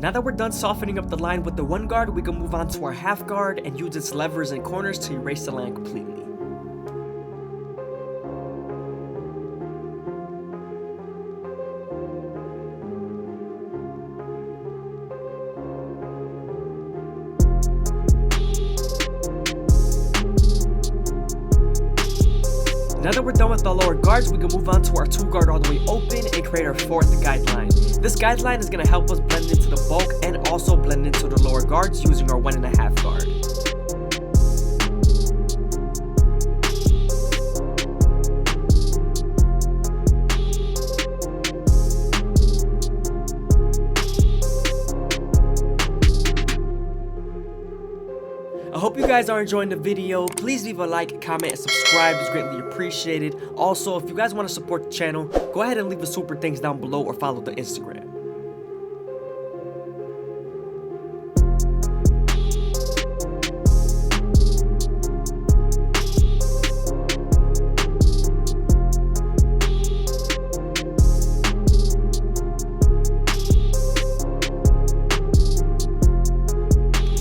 Now that we're done softening up the line with the one guard, we can move on to our half guard and use its levers and corners to erase the line completely. Now that we're done with the lower guards, we can move on to our two guard all the way open and create our fourth guideline. This guideline is going to help us blend into the bulk and also blend into the lower guards using our 1.5 guard. I hope you guys are enjoying the video. Please leave a like, comment, and subscribe. It's greatly appreciated. Also, if you guys want to support the channel, go ahead and leave a super thanks down below or follow the Instagram.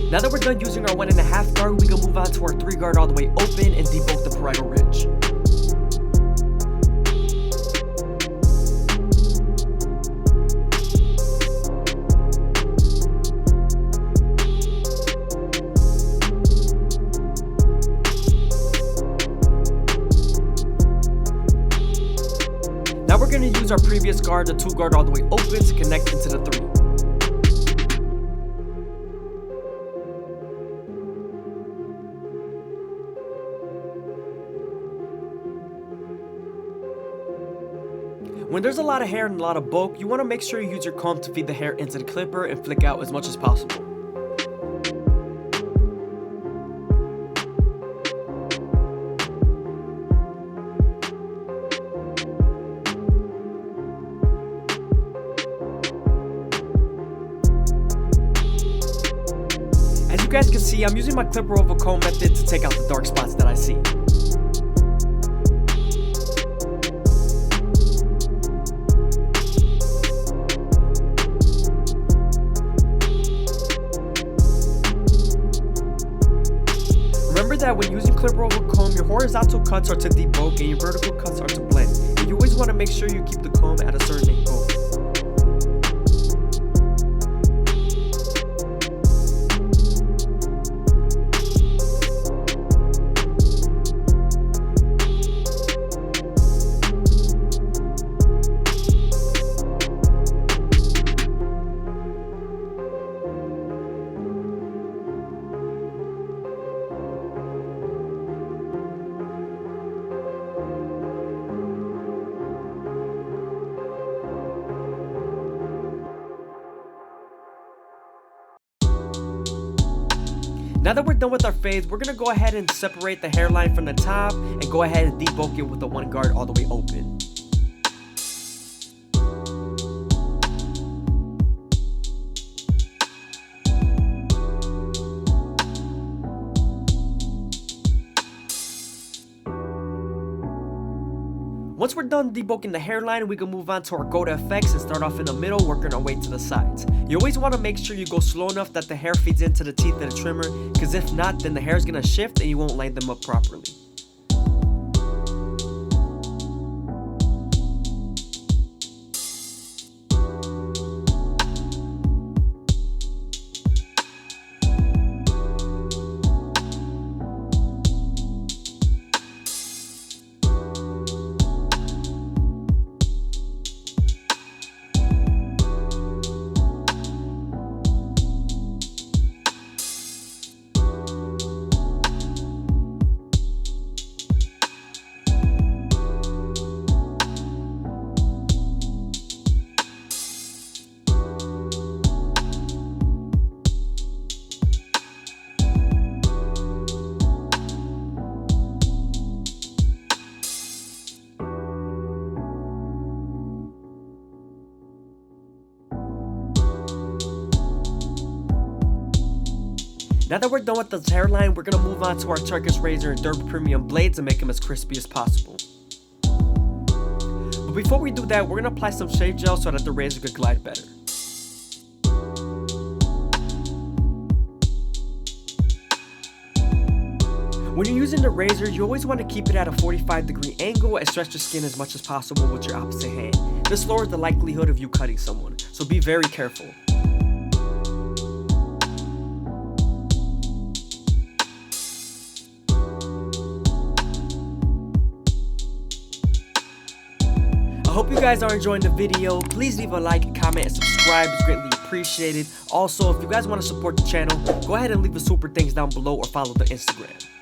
Now that we're done using our 1.5 guard, we can move on to our 3 guard all the way open and debulk the parietal ridge. Now we're going to use our previous guard, the 2 guard all the way open, to connect into the 3. When there's a lot of hair and a lot of bulk, you want to make sure you use your comb to feed the hair into the clipper and flick out as much as possible. As you guys can see, I'm using my clipper over comb method to take out the dark spots that I see. Remember that when using clipper over comb, your horizontal cuts are to debulk and your vertical cuts are to blend. And you always want to make sure you keep the comb at a certain angle. Now that we're done with our fades, we're going to go ahead and separate the hairline from the top and go ahead and debulk it with the 1 guard all the way open. Once we're done debulking the hairline, we can move on to our go to effects and start off in the middle, working our way to the sides. You always want to make sure you go slow enough that the hair feeds into the teeth of the trimmer, because if not, then the hair is going to shift and you won't line them up properly. Now that we're done with this hairline, we're going to move on to our Turkish razor and Derby premium blades and make them as crispy as possible. But before we do that, we're going to apply some shave gel so that the razor could glide better. When you're using the razor, you always want to keep it at a 45-degree angle and stretch the skin as much as possible with your opposite hand. This lowers the likelihood of you cutting someone, so be very careful. I hope you guys are enjoying the video. Please leave a like, comment, and subscribe. It's greatly appreciated. Also, if you guys want to support the channel, go ahead and leave the super thanks down below or follow the Instagram.